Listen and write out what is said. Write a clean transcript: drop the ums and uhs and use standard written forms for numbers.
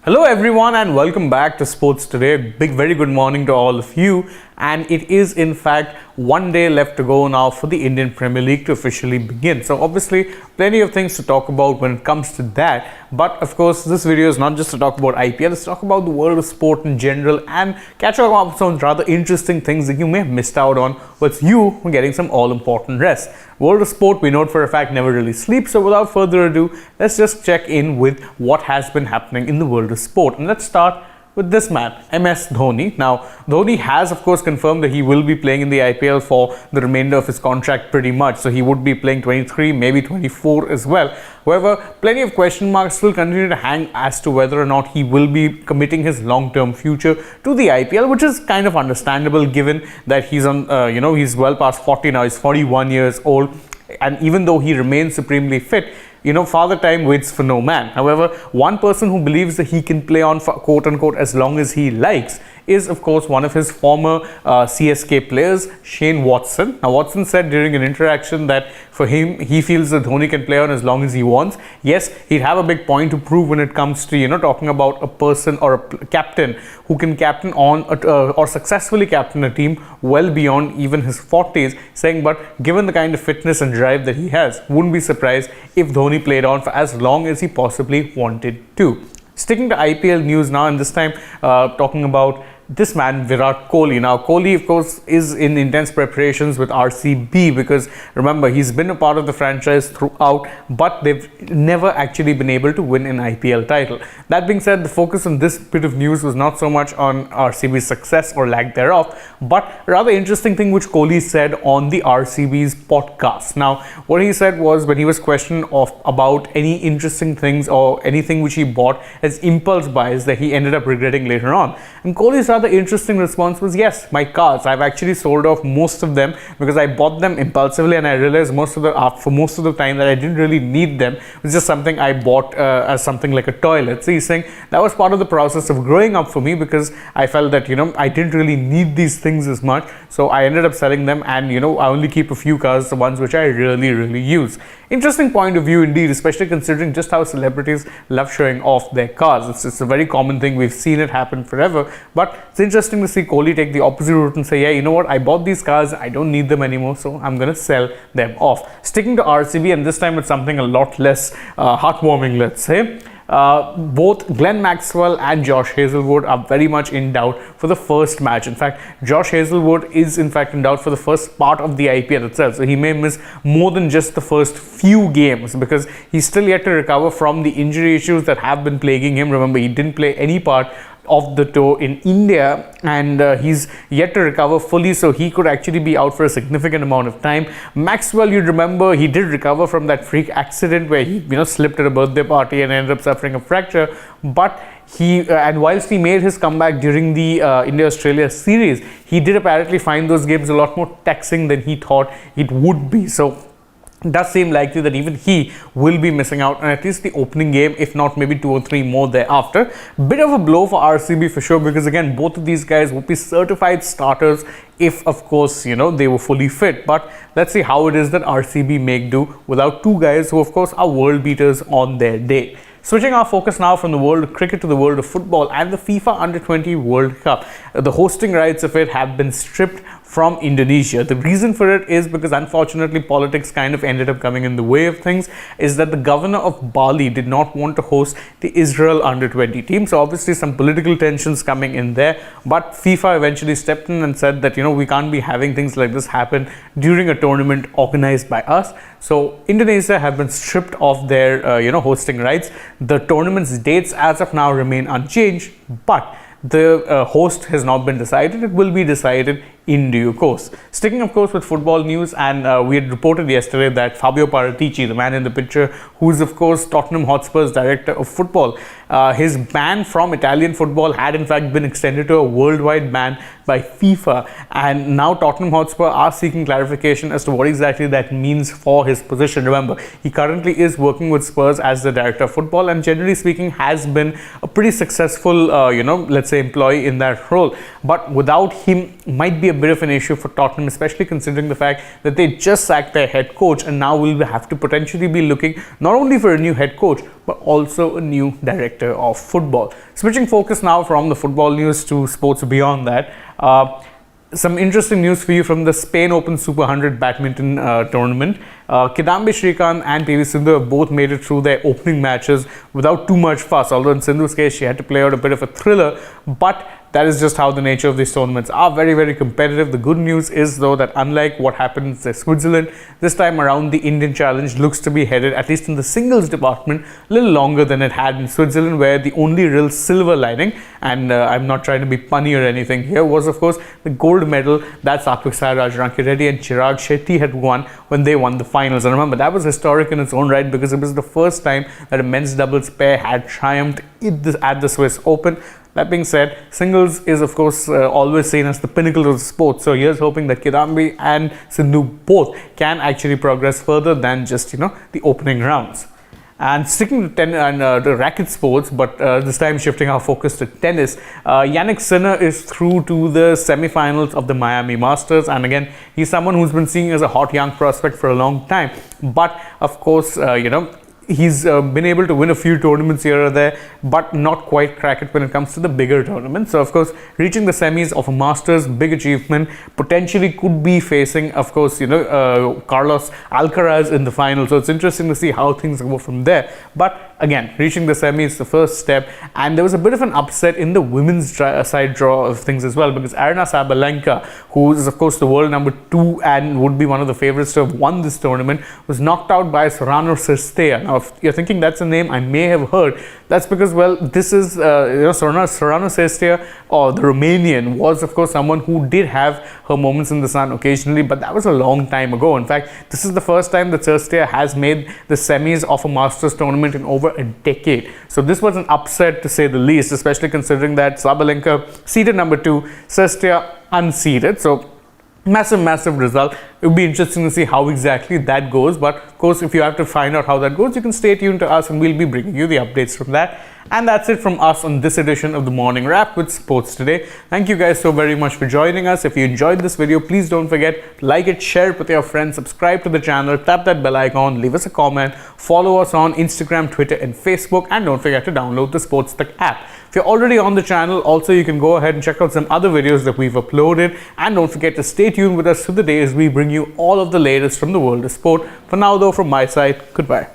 Hello everyone and welcome back to Sports Today. Very good morning to all of you. And it is in fact one day left to go now for the Indian Premier League to officially begin. So obviously plenty of things to talk about when it comes to that. But of course this video is not just to talk about IPL, it's to talk about the world of sport in general and catch up on some rather interesting things that you may have missed out on with you getting some all-important rest. World of sport, we know for a fact, never really sleeps. So without further ado, let's just check in with what has been happening in the world of sport. And let's start with this man, MS Dhoni. Now, Dhoni has of course confirmed that he will be playing in the IPL for the remainder of his contract pretty much. So he would be playing 23, maybe 24 as well. However, plenty of question marks still continue to hang as to whether or not he will be committing his long-term future to the IPL, which is kind of understandable given that he's on, he's well past 40 now, he's 41 years old. And even though he remains supremely fit, father time waits for no man. However, one person who believes that he can play on for quote unquote as long as he likes is of course one of his former CSK players, Shane Watson. Now Watson said during an interaction that for him, he feels that Dhoni can play on as long as he wants. Yes, he'd have a big point to prove when it comes to talking about a person or a captain who can captain on or successfully captain a team well beyond even his 40s, saying but given the kind of fitness and drive that he has, wouldn't be surprised if Dhoni played on for as long as he possibly wanted to. Sticking to IPL news now, and this time talking about this man Virat Kohli. Now Kohli of course is in intense preparations with RCB because remember he's been a part of the franchise throughout, but they've never actually been able to win an IPL title. That being said, the focus on this bit of news was not so much on RCB's success or lack thereof, but rather interesting thing which Kohli said on the RCB's podcast. Now what he said was, when he was questioned about any interesting things or anything which he bought as impulse buys that he ended up regretting later on, and Kohli's rather interesting response was, yes, my cars, I've actually sold off most of them because I bought them impulsively and I realized for most of the time that I didn't really need them. It was just something I bought as something like a toilet. So he's saying that was part of the process of growing up for me because I felt that I didn't really need these things as much, so I ended up selling them, and I only keep a few cars, the ones which I really use. Interesting point of view indeed, especially considering just how celebrities love showing off their cars. It's a very common thing, we've seen it happen forever, but it's interesting to see Kohli take the opposite route and say, yeah, you know what, I bought these cars, I don't need them anymore, so I'm going to sell them off. Sticking to RCB, and this time it's something a lot less heartwarming, let's say. Both Glenn Maxwell and Josh Hazlewood are very much in doubt for the first match. In fact, Josh Hazlewood is in fact in doubt for the first part of the IPL itself. So he may miss more than just the first few games because he's still yet to recover from the injury issues that have been plaguing him. Remember, he didn't play any part of the tour in India, and he's yet to recover fully, so he could actually be out for a significant amount of time. Maxwell, you remember, he did recover from that freak accident where he slipped at a birthday party and ended up suffering a fracture, but and whilst he made his comeback during the India-Australia series, he did apparently find those games a lot more taxing than he thought it would be. So it does seem likely that even he will be missing out on at least the opening game, if not maybe 2 or 3 more thereafter. Bit of a blow for RCB for sure, because again, both of these guys would be certified starters if of course they were fully fit. But let's see how it is that RCB make do without two guys who of course are world beaters on their day. Switching our focus now from the world of cricket to the world of football and the FIFA U20 World Cup. The hosting rights of it have been stripped from Indonesia. The reason for it is because unfortunately politics kind of ended up coming in the way of things, is that the governor of Bali did not want to host the Israel U20 team. So obviously some political tensions coming in there, but FIFA eventually stepped in and said that we can't be having things like this happen during a tournament organized by us. So Indonesia have been stripped of their hosting rights. The tournament's dates as of now remain unchanged, but the host has not been decided. It will be decided in due course. Sticking of course with football news, and we had reported yesterday that Fabio Paratici, the man in the picture, who is of course Tottenham Hotspur's director of football, his ban from Italian football had in fact been extended to a worldwide ban by FIFA, and now Tottenham Hotspur are seeking clarification as to what exactly that means for his position. Remember, he currently is working with Spurs as the director of football, and generally speaking has been a pretty successful let's say employee in that role, but without him might be a bit of an issue for Tottenham, especially considering the fact that they just sacked their head coach and now will have to potentially be looking not only for a new head coach but also a new director of football. Switching focus now from the football news to sports beyond that. Some interesting news for you from the Spain Open Super 100 badminton tournament. Kidambi Srikanth and PV Sindhu have both made it through their opening matches without too much fuss, although in Sindhu's case she had to play out a bit of a thriller, but that is just how the nature of these tournaments are, very, very competitive. The good news is, though, that unlike what happened in Switzerland, this time around the Indian challenge looks to be headed, at least in the singles department, a little longer than it had in Switzerland, where the only real silver lining, and I'm not trying to be punny or anything here, was of course the gold medal that Satvik Sairaj Rankireddy and Chirag Shetty had won when they won the finals. And remember, that was historic in its own right because it was the first time that a men's doubles pair had triumphed at the Swiss Open. That being said, singles is of course always seen as the pinnacle of the sport. So here's hoping that Kidambi and Sindhu both can actually progress further than just, the opening rounds. And sticking to the racket sports, but this time shifting our focus to tennis, Yannick Sinner is through to the semi-finals of the Miami Masters. And again, he's someone who's been seen as a hot young prospect for a long time. But of course, he's been able to win a few tournaments here or there, but not quite crack it when it comes to the bigger tournaments. So, of course, reaching the semis of a Masters, big achievement, potentially could be facing, of course, Carlos Alcaraz in the final. So, it's interesting to see how things go from there. But again, reaching the semi is the first step, and there was a bit of an upset in the women's side draw of things as well, because Aryna Sabalenka, who is of course the world number 2 and would be one of the favorites to have won this tournament, was knocked out by Sorana Cîrstea. Now, if you're thinking that's a name I may have heard, that's because, well, this is Sorana Cîrstea, or the Romanian, was of course someone who did have her moments in the sun occasionally, but that was a long time ago. In fact, this is the first time that Cîrstea has made the semis of a Masters tournament in over a decade. So this was an upset to say the least, especially considering that Sabalenka seeded number 2, Cîrstea unseeded. So massive result. It would be interesting to see how exactly that goes, but of course, if you have to find out how that goes, you can stay tuned to us and we'll be bringing you the updates from that. And that's it from us on this edition of the Morning Wrap with Sports Today. Thank you guys so very much for joining us. If you enjoyed this video, please don't forget to like it, share it with your friends, subscribe to the channel, tap that bell icon, leave us a comment, follow us on Instagram, Twitter and Facebook, and don't forget to download the AajTak app. If you're already on the channel, also you can go ahead and check out some other videos that we've uploaded, and don't forget to stay tuned with us through the day as we bring you all of the latest from the world of sport. For now though, from my side, goodbye.